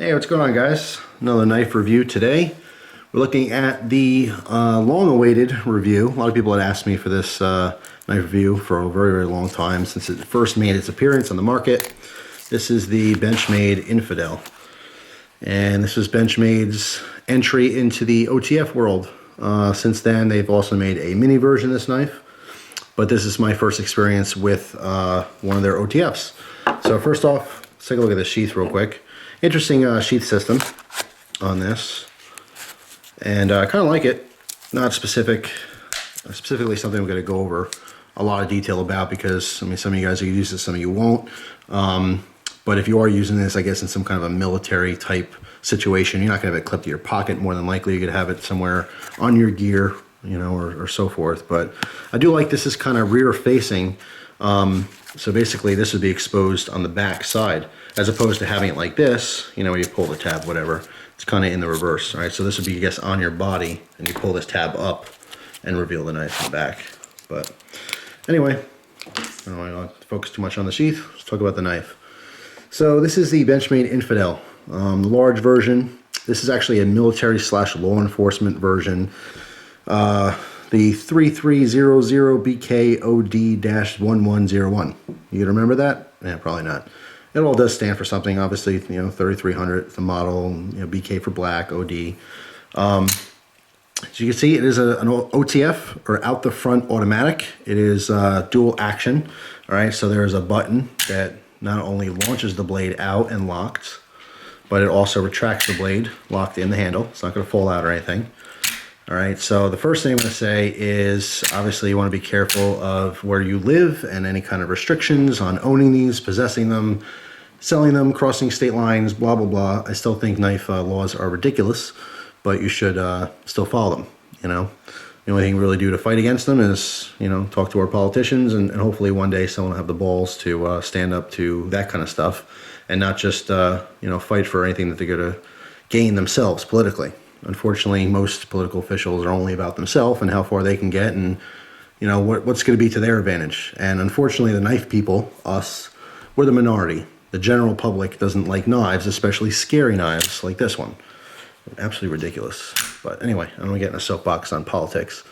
Hey, what's going on, guys? Another knife review today. We're looking at the long-awaited review. A lot of people had asked me for this knife review for a very, very long time since it first made its appearance on the market. This is the Benchmade Infidel. And this was Benchmade's entry into the OTF world. Since then, they've also made a mini version of this knife. But this is my first experience with one of their OTFs. So first off, let's take a look at the sheath real quick. Interesting sheath system on this, and I kind of like it. Not specifically something we're going to go over a lot of detail about because, I mean, some of you guys are going to use this, some of you won't. But if you are using this, I guess in some kind of a military type situation, you're not going to have it clipped to your pocket. More than likely, you're going to have it somewhere on your gear, you know, or so forth. But I do like this is kind of rear facing. So basically this would be exposed on the back side as opposed to having it like this, you know, where you pull the tab, whatever. It's kind of in the reverse, all right? So this would be, I guess, on your body and you pull this tab up and reveal the knife in the back. But anyway, I don't want to focus too much on the sheath. Let's talk about the knife. So this is the Benchmade Infidel, the large version. This is actually a military/law enforcement version. The 3300BKOD-1101. You remember that? Yeah, probably not. It all does stand for something, obviously, you know, 3300, the model, you know, BK for black, OD. As you can see, it is an OTF, or out the front automatic. It is dual action, all right? So there is a button that not only launches the blade out and locked, but it also retracts the blade, locked in the handle. It's not gonna fall out or anything. All right, so the first thing I'm going to say is obviously you want to be careful of where you live and any kind of restrictions on owning these, possessing them, selling them, crossing state lines, blah, blah, blah. I still think knife laws are ridiculous, but you should still follow them, you know. The only thing we really do to fight against them is, you know, talk to our politicians and hopefully one day someone will have the balls to stand up to that kind of stuff and not just, you know, fight for anything that they're going to gain themselves politically. Unfortunately, most political officials are only about themselves and how far they can get and, you know, what's going to be to their advantage. And unfortunately, the knife people, us, we're the minority. The general public doesn't like knives, especially scary knives like this one. Absolutely ridiculous. But anyway, I don't want to get in a soapbox on politics.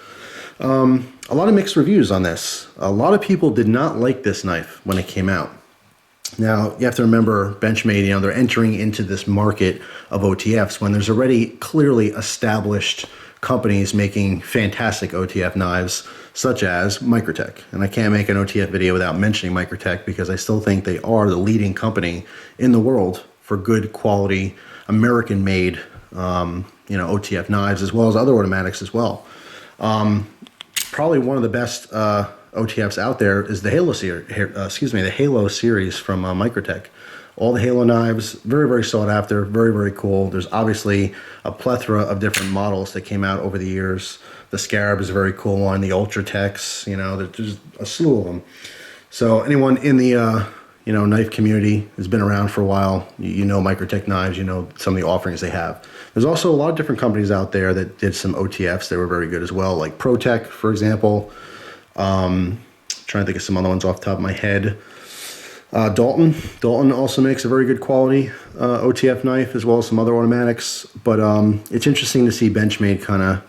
A lot of mixed reviews on this. A lot of people did not like this knife when it came out. Now, you have to remember Benchmade, you know, they're entering into this market of OTFs when there's already clearly established companies making fantastic OTF knives, such as Microtech. And I can't make an OTF video without mentioning Microtech because I still think they are the leading company in the world for good quality, American-made, you know, OTF knives, as well as other automatics as well. Probably one of the best OTFs out there is the Halo series. The Halo series from Microtech. All the Halo knives, very, very sought after, very, very cool. There's obviously a plethora of different models that came out over the years. The Scarab is a very cool one. The Ultratechs, you know, there's a slew of them. So anyone in the you know, knife community has been around for a while. You know Microtech knives. You know some of the offerings they have. There's also a lot of different companies out there that did some OTFs. They were very good as well, like ProTech, for example. Trying to think of some other ones off the top of my head. Dalton also makes a very good quality OTF knife, as well as some other automatics. But it's interesting to see Benchmade kind of,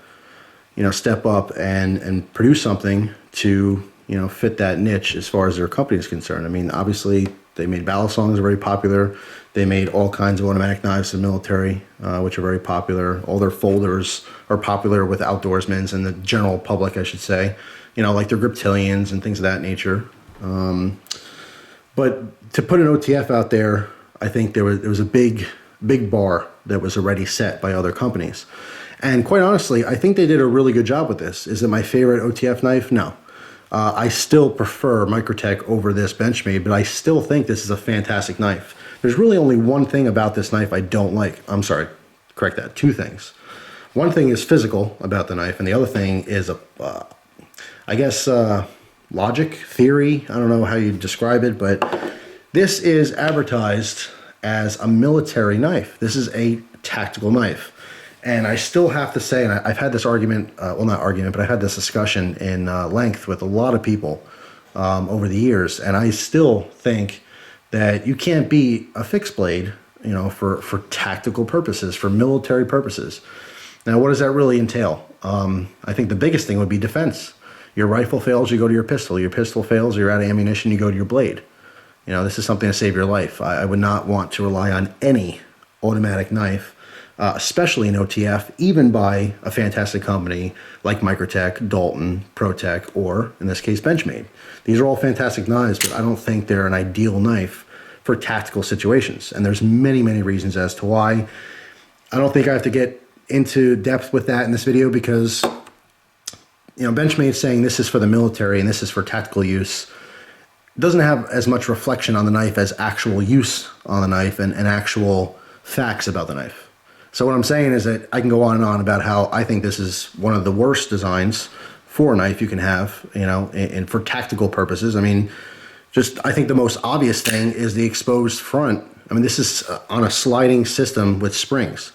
you know, step up and produce something to, you know, fit that niche as far as their company is concerned. I mean, obviously they made battle songs very popular. They made all kinds of automatic knives for the military, which are very popular. All their folders are popular with outdoorsmen and the general public, I should say. You know, like their Griptilians and things of that nature. But to put an OTF out there, I think there was a big bar that was already set by other companies. And quite honestly, I think they did a really good job with this. Is it my favorite OTF knife? No. I still prefer Microtech over this Benchmade, but I still think this is a fantastic knife. There's really only one thing about this knife I don't like. I'm sorry, correct that, two things. One thing is physical about the knife, and the other thing is I guess logic, theory, I don't know how you describe it, but this is advertised as a military knife. This is a tactical knife. And I still have to say, and I've had this argument, well, not argument, but I've had this discussion in length with a lot of people over the years, and I still think that you can't beat a fixed blade you know, for tactical purposes, for military purposes. Now, what does that really entail? I think the biggest thing would be defense. Your rifle fails, you go to your pistol. Your pistol fails, you're out of ammunition, you go to your blade. You know, this is something to save your life. I would not want to rely on any automatic knife, especially in OTF, even by a fantastic company like Microtech, Dalton, ProTech, or in this case, Benchmade. These are all fantastic knives, but I don't think they're an ideal knife for tactical situations. And there's many, many reasons as to why. I don't think I have to get into depth with that in this video because, you know, Benchmade saying this is for the military and this is for tactical use doesn't have as much reflection on the knife as actual use on the knife and actual facts about the knife. So what I'm saying is that I can go on and on about how I think this is one of the worst designs for a knife you can have, you know, and for tactical purposes. I mean, I think the most obvious thing is the exposed front. I mean, this is on a sliding system with springs,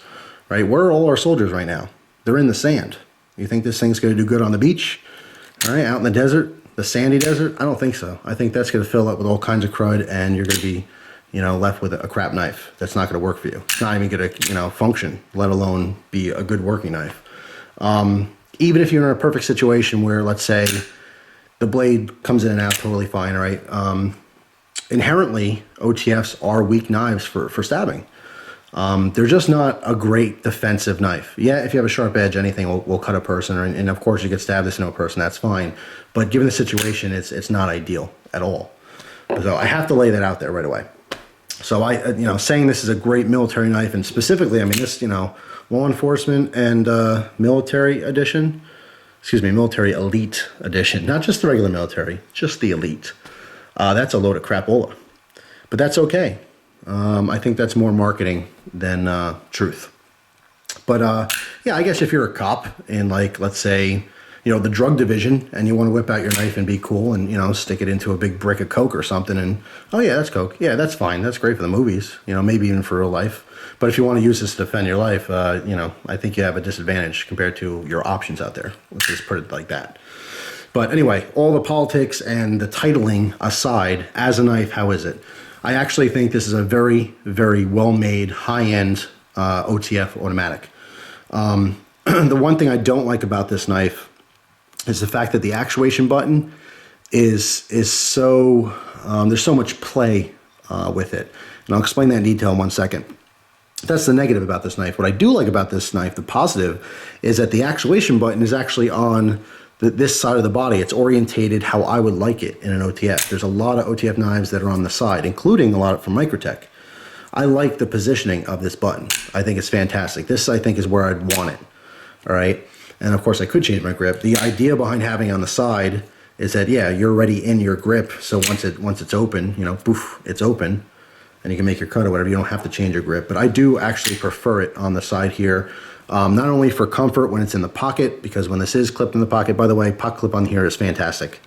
right? Where are all our soldiers right now? They're in the sand. You think this thing's going to do good on the beach? All right, out in the desert, the sandy desert? I don't think so. I think that's going to fill up with all kinds of crud, and you're going to be, you know, left with a crap knife that's not going to work for you. It's not even going to, you know, function, let alone be a good working knife. Even if you're in a perfect situation where, let's say, the blade comes in and out totally fine, right? Inherently, OTFs are weak knives for stabbing. They're just not a great defensive knife. Yeah, if you have a sharp edge, anything will cut a person, and of course you get stabbed this into a person, that's fine. But given the situation, it's not ideal at all. So I have to lay that out there right away. So you know, saying this is a great military knife, and specifically, I mean, this, you know, law enforcement and military edition, military elite edition, not just the regular military, just the elite. That's a load of crapola, but that's okay. I think that's more marketing than truth. But yeah, I guess if you're a cop in, like, let's say, you know, the drug division, and you want to whip out your knife and be cool and, you know, stick it into a big brick of Coke or something, and, oh yeah, that's Coke. Yeah, that's fine. That's great for the movies, you know, maybe even for real life. But if you want to use this to defend your life, you know, I think you have a disadvantage compared to your options out there. Let's just put it like that. But anyway, all the politics and the titling aside, as a knife, how is it? I actually think this is a very, very well-made, high-end OTF automatic. The one thing I don't like about this knife is the fact that the actuation button is so, there's so much play with it. And I'll explain that in detail in 1 second. That's the negative about this knife. What I do like about this knife, the positive, is that the actuation button is actually on this side of the body. It's orientated how I would like it in an OTF. There's a lot of OTF knives that are on the side, including a lot from Microtech. I like the positioning of this button. I think it's fantastic. This, I think, is where I'd want it. All right. And of course, I could change my grip. The idea behind having it on the side is that, yeah, you're already in your grip. So once it's open, you know, poof, it's open, and you can make your cut or whatever. You don't have to change your grip. But I do actually prefer it on the side here. Not only for comfort when it's in the pocket, because when this is clipped in the pocket, by the way, pocket clip on here is fantastic.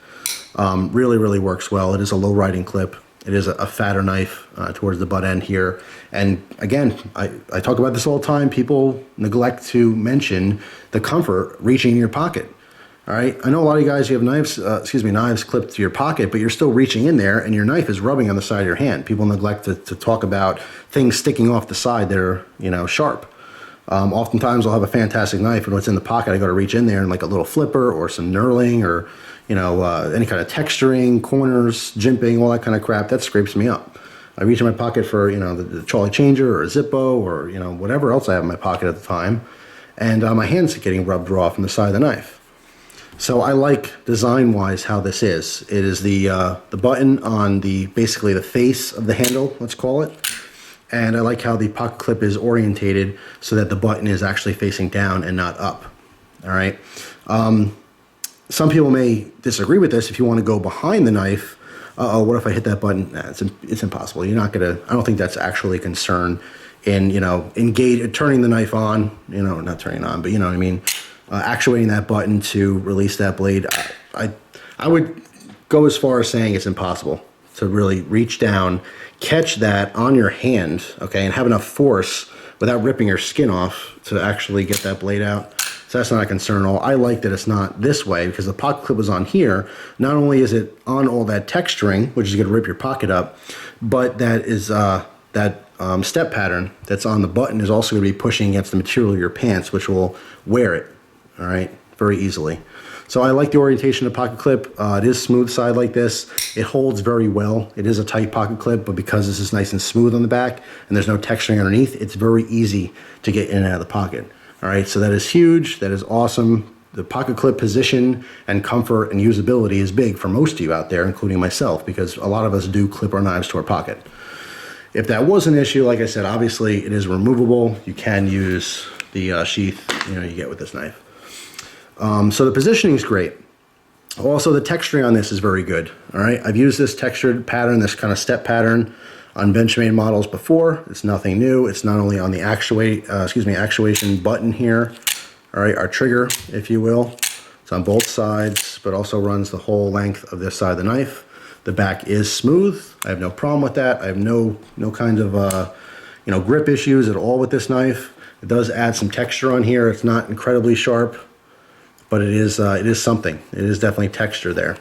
Really, really works well. It is a low riding clip. It is a fatter knife towards the butt end here. And again, I talk about this all the time. People neglect to mention the comfort reaching in your pocket. All right. I know a lot of you guys, you have knives, knives clipped to your pocket, but you're still reaching in there and your knife is rubbing on the side of your hand. People neglect to talk about things sticking off the side that are, you know, sharp. Oftentimes I'll have a fantastic knife, and when it's in the pocket, I got to reach in there and like a little flipper or some knurling or, you know, any kind of texturing, corners, jimping, all that kind of crap, that scrapes me up. I reach in my pocket for, you know, the trolley changer or a Zippo or, you know, whatever else I have in my pocket at the time, and my hand's getting rubbed raw from the side of the knife. So I like design-wise how this is. It is the button on basically the face of the handle, let's call it. And I like how the pocket clip is orientated so that the button is actually facing down and not up. All right. Some people may disagree with this. If you want to go behind the knife, what if I hit that button? Nah, it's impossible. You're not gonna. I don't think that's actually a concern in, you know, turning the knife on. You know, not turning it on, but you know what I mean. Actuating that button to release that blade. I would go as far as saying it's impossible to really reach down, catch that on your hand, okay, and have enough force without ripping your skin off to actually get that blade out. So that's not a concern at all. I like that it's not this way because the pocket clip was on here. Not only is it on all that texturing, which is going to rip your pocket up, but that is that step pattern that's on the button is also going to be pushing against the material of your pants, which will wear it, all right, very easily. So I like the orientation of the pocket clip. It is smooth side like this. It holds very well. It is a tight pocket clip, but because this is nice and smooth on the back and there's no texturing underneath, it's very easy to get in and out of the pocket. All right, so that is huge. That is awesome. The pocket clip position and comfort and usability is big for most of you out there, including myself, because a lot of us do clip our knives to our pocket. If that was an issue, like I said, obviously it is removable. You can use the sheath, you get with this knife. So the positioning is great. Also, the texturing on this is very good. All right, I've used this textured pattern, this kind of step pattern on Benchmade models before. It's nothing new. It's not only on the actuation button here, all right, our trigger, if you will. It's on both sides, but also runs the whole length of this side of the knife. The back is smooth. I have no problem with that. I have no kind of grip issues at all with this knife. It does add some texture on here. It's not incredibly sharp, but it is something. It is definitely texture there.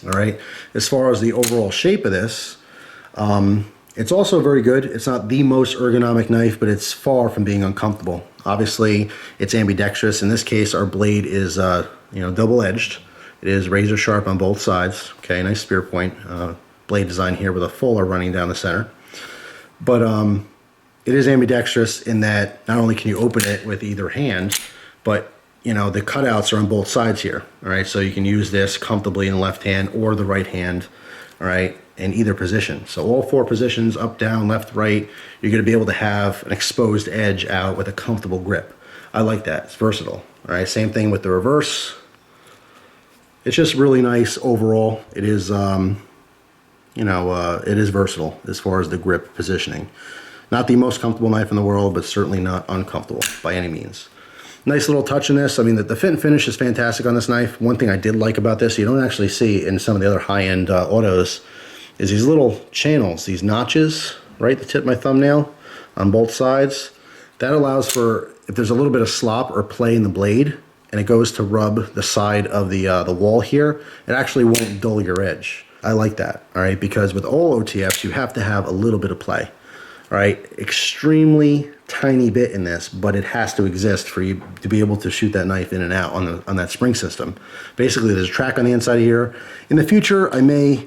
All right. As far as the overall shape of this, it's also very good. It's not the most ergonomic knife, but it's far from being uncomfortable. Obviously, it's ambidextrous. In this case, our blade is double-edged. It is razor sharp on both sides. Okay, nice spear point blade design here with a fuller running down the center. But it is ambidextrous in that not only can you open it with either hand, but the cutouts are on both sides here, all right? So you can use this comfortably in the left hand or the right hand, all right, in either position. So all four positions, up, down, left, right, you're gonna be able to have an exposed edge out with a comfortable grip. I like that, it's versatile, all right? Same thing with the reverse. It's just really nice overall. It is, it is versatile as far as the grip positioning. Not the most comfortable knife in the world, but certainly not uncomfortable by any means. Nice little touch in this. I mean, the fit and finish is fantastic on this knife. One thing I did like about this, you don't actually see in some of the other high-end autos, is these little channels, these notches, right at the tip of my thumbnail on both sides. That allows for, if there's a little bit of slop or play in the blade, and it goes to rub the side of the wall here, it actually won't dull your edge. I like that, all right, because with all OTFs, you have to have a little bit of play. All right, extremely tiny bit in this, but it has to exist for you to be able to shoot that knife in and out on that spring system. Basically, there's a track on the inside of here. In the future, I may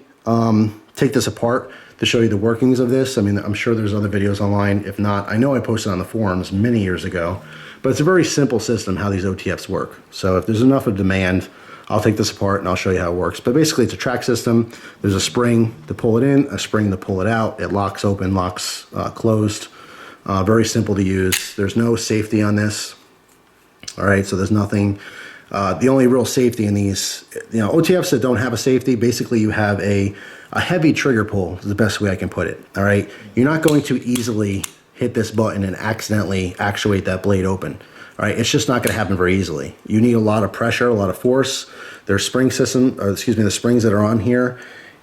take this apart to show you the workings of this. I mean, I'm sure there's other videos online. If not, I know I posted on the forums many years ago, but it's a very simple system how these OTFs work. So if there's enough of demand, I'll take this apart and I'll show you how it works. But basically, it's a track system. There's a spring to pull it in, a spring to pull it out. It locks open, locks closed. Very simple to use. There's no safety on this. All right, so there's nothing. The only real safety in these, OTFs that don't have a safety, basically you have a heavy trigger pull is the best way I can put it. All right, you're not going to easily hit this button and accidentally actuate that blade open. All right, it's just not going to happen very easily. You need a lot of pressure, a lot of force. Their spring system, or excuse me, the springs that are on here,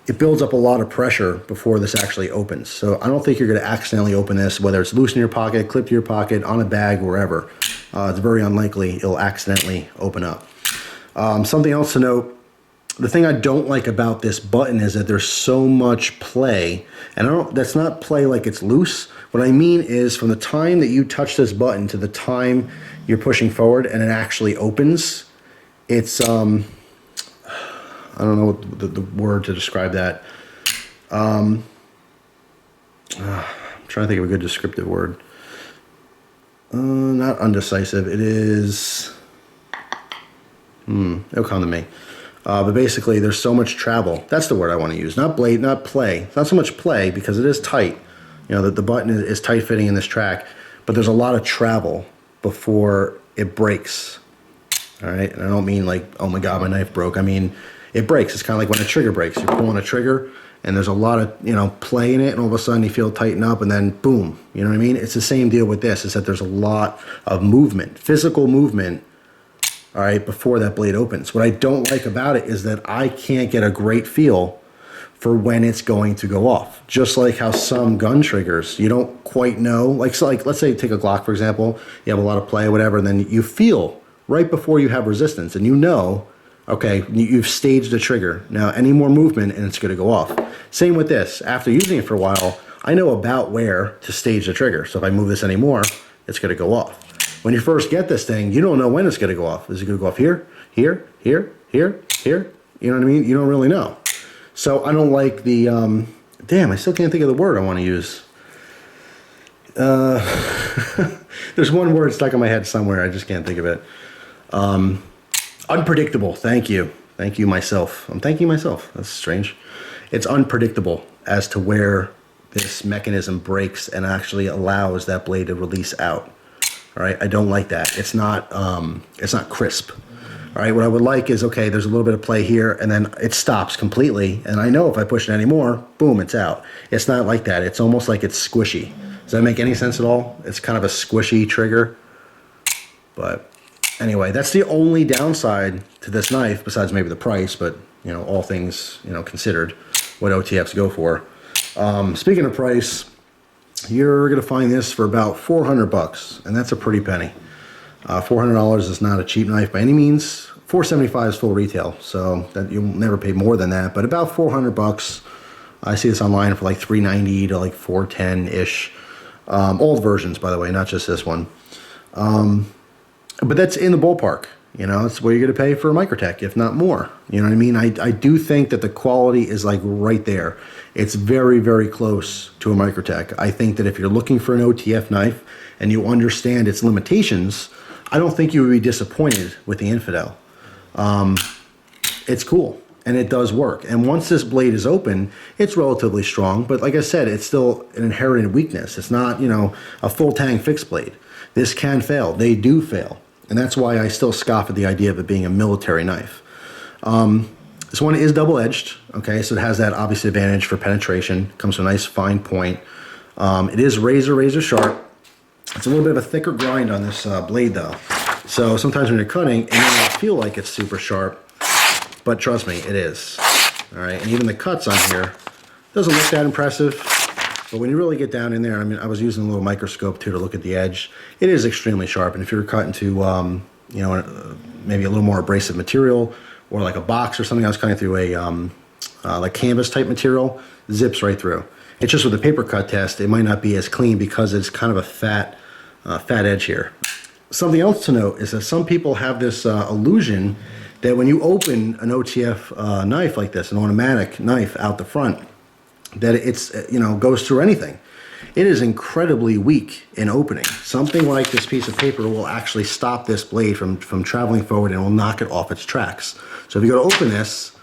it builds up a lot of pressure before this actually opens. So I don't think you're going to accidentally open this, whether it's loose in your pocket, clipped to your pocket, on a bag, wherever. It's very unlikely it'll accidentally open up. Something else to note, the thing I don't like about this button is that there's so much play, and that's not play like it's loose. What I mean is from the time that you touch this button to the time you're pushing forward and it actually opens, it's, I don't know what the word to describe that. I'm trying to think of a good descriptive word. Not undecisive, it is, it'll come to me. But basically there's so much travel. That's the word I want to use. Not blade, not play. It's not so much play because it is tight. That the button is tight fitting in this track, but there's a lot of travel before it breaks. All right, and I don't mean like, oh my God, my knife broke. I mean, it breaks. It's kind of like when a trigger breaks. You're pulling a trigger and there's a lot of, play in it, and all of a sudden you feel it tighten up and then boom, you know what I mean? It's the same deal with this, is that there's a lot of movement, physical movement, all right, before that blade opens. What I don't like about it is that I can't get a great feel for when it's going to go off. Just like how some gun triggers, you don't quite know. Like let's say you take a Glock, for example, you have a lot of play or whatever, and then you feel right before you have resistance, and okay, you've staged the trigger. Now, any more movement and it's gonna go off. Same with this. After using it for a while, I know about where to stage the trigger. So if I move this anymore, it's going to go off. When you first get this thing, you don't know when it's going to go off. Is it going to go off here, here, here, here, here? You know what I mean? You don't really know. So I don't like the, damn, I still can't think of the word I want to use. There's one word stuck in my head somewhere. I just can't think of it. Unpredictable. Thank you. Thank you, myself. I'm thanking myself. That's strange. It's unpredictable as to where this mechanism breaks and actually allows that blade to release out. All right. I don't like that. It's not crisp. All right. What I would like is, okay, there's a little bit of play here and then it stops completely. And I know if I push it anymore, boom, it's out. It's not like that. It's almost like it's squishy. Does that make any sense at all? It's kind of a squishy trigger. But anyway, that's the only downside to this knife besides maybe the price, but you know, all things, you know, considered, what OTFs go for. Speaking of price, you're going to find this for about 400 bucks, and that's a pretty penny. $400 is not a cheap knife by any means. $475 is full retail, so that you'll never pay more than that, but about 400 bucks. I see this online for like $390 to like $410-ish. Old versions, by the way, not just this one. But that's in the ballpark. You know, it's what you're going to pay for a Microtech, if not more. You know what I mean? I do think that the quality is like right there. It's very, very close to a Microtech. I think that if you're looking for an OTF knife and you understand its limitations, I don't think you would be disappointed with the Infidel. It's cool and it does work. And once this blade is open, it's relatively strong. But like I said, it's still an inherited weakness. It's not, you know, a full tang fixed blade. This can fail. They do fail. And that's why I still scoff at the idea of it being a military knife. This one is double-edged, okay, so it has that obvious advantage for penetration. Comes to a nice fine point. It is razor sharp. It's a little bit of a thicker grind on this blade though. So sometimes when you're cutting, it may not feel like it's super sharp, but trust me, it is. All right, and even the cuts on here doesn't look that impressive. But when you really get down in there, I mean, I was using a little microscope too to look at the edge. It is extremely sharp, and if you're cutting to, you know, maybe a little more abrasive material or like a box or something, I was cutting through a like canvas type material, zips right through. It's just with the paper cut test, it might not be as clean because it's kind of a fat edge here. Something else to note is that some people have this illusion that when you open an OTF knife like this, an automatic knife out the front, that it's, you know, goes through anything. It is incredibly weak in opening. Something like this piece of paper will actually stop this blade from traveling forward and will knock it off its tracks. So if you go to open this,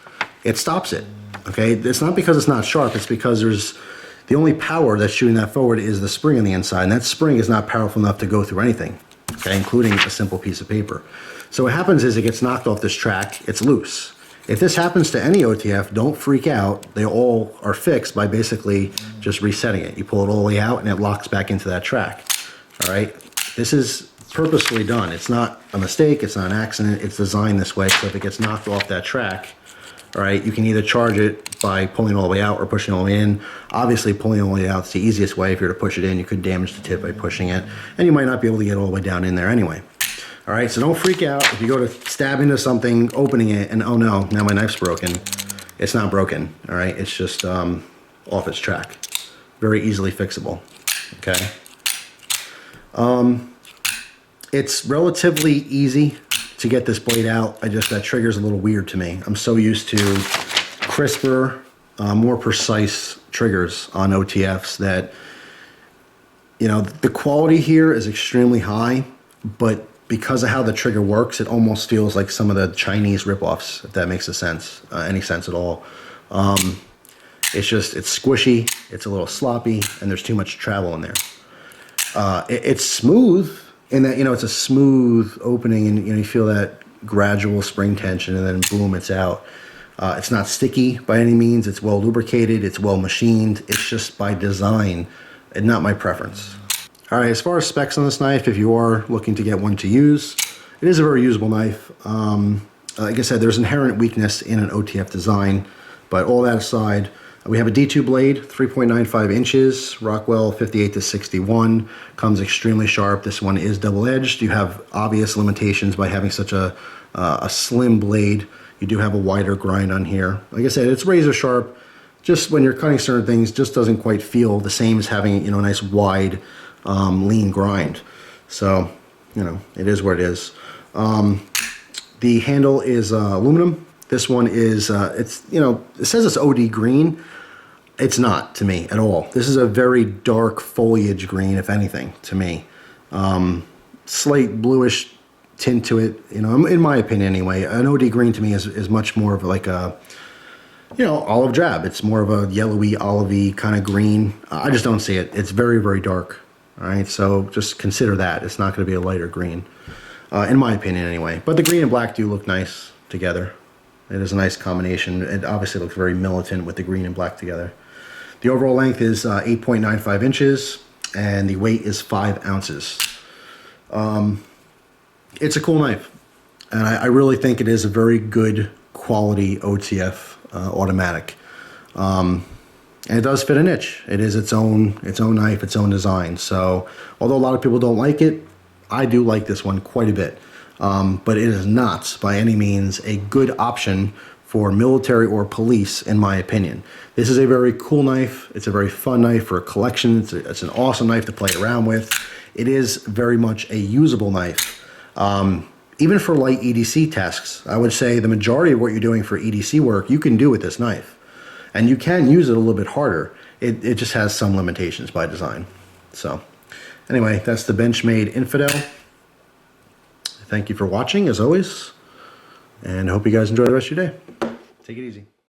it stops it, okay? It's not because it's not sharp, it's because the only power that's shooting that forward is the spring on the inside, and that spring is not powerful enough to go through anything, okay, including a simple piece of paper. So what happens is it gets knocked off this track, it's loose. If this happens to any OTF, don't freak out. They all are fixed by basically just resetting it. You pull it all the way out and it locks back into that track. All right. This is purposefully done. It's not a mistake. It's not an accident. It's designed this way. So if it gets knocked off that track, all right, you can either charge it by pulling it all the way out or pushing it all the way in. Obviously, pulling it all the way out is the easiest way. If you're to push it in, you could damage the tip by pushing it. And you might not be able to get all the way down in there anyway. All right, so don't freak out if you go to stab into something, opening it, and oh no, now my knife's broken. It's not broken, all right? It's just off its track. Very easily fixable, okay? It's relatively easy to get this blade out. That trigger's a little weird to me. I'm so used to crisper, more precise triggers on OTFs that, you know, the quality here is extremely high, but because of how the trigger works, it almost feels like some of the Chinese ripoffs, if that makes a sense, any sense at all. It's squishy, it's a little sloppy, and there's too much travel in there. It's smooth in that, you know, it's a smooth opening and, you know, you feel that gradual spring tension and then boom, it's out. It's not sticky by any means. It's well lubricated, it's well machined. It's just by design and not my preference. All right, as far as specs on this knife, if you are looking to get one to use, it is a very usable knife. Like I said, there's inherent weakness in an OTF design, but all that aside, we have a D2 blade, 3.95 inches, Rockwell 58 to 61, comes extremely sharp. This one is double-edged. You have obvious limitations by having such a slim blade. You do have a wider grind on here. Like I said, it's razor sharp, just when you're cutting certain things, just doesn't quite feel the same as having, you know, a nice wide, lean grind. So, you know, it is what it is. The handle is aluminum. This one is, it's, you know, it says it's OD green. It's not to me at all. This is a very dark foliage green, if anything, to me. Slight bluish tint to it, you know, in my opinion anyway. An OD green to me is much more of like a, you know, olive drab. It's more of a yellowy, olivey kind of green. I just don't see it. It's very, very dark. All right, so just consider that. It's not going to be a lighter green, in my opinion anyway. But the green and black do look nice together. It is a nice combination. It obviously looks very militant with the green and black together. The overall length is 8.95 inches, and the weight is 5 ounces. It's a cool knife, and I really think it is a very good quality OTF automatic. And it does fit a niche. It is its own knife, its own design. So although a lot of people don't like it, I do like this one quite a bit. But it is not by any means a good option for military or police, in my opinion. This is a very cool knife. It's a very fun knife for a collection. It's an awesome knife to play around with. It is very much a usable knife. Even for light EDC tasks, I would say the majority of what you're doing for EDC work, you can do with this knife. And you can use it a little bit harder. It just has some limitations by design. So anyway, that's the Benchmade Infidel. Thank you for watching, as always, and I hope you guys enjoy the rest of your day. Take it easy.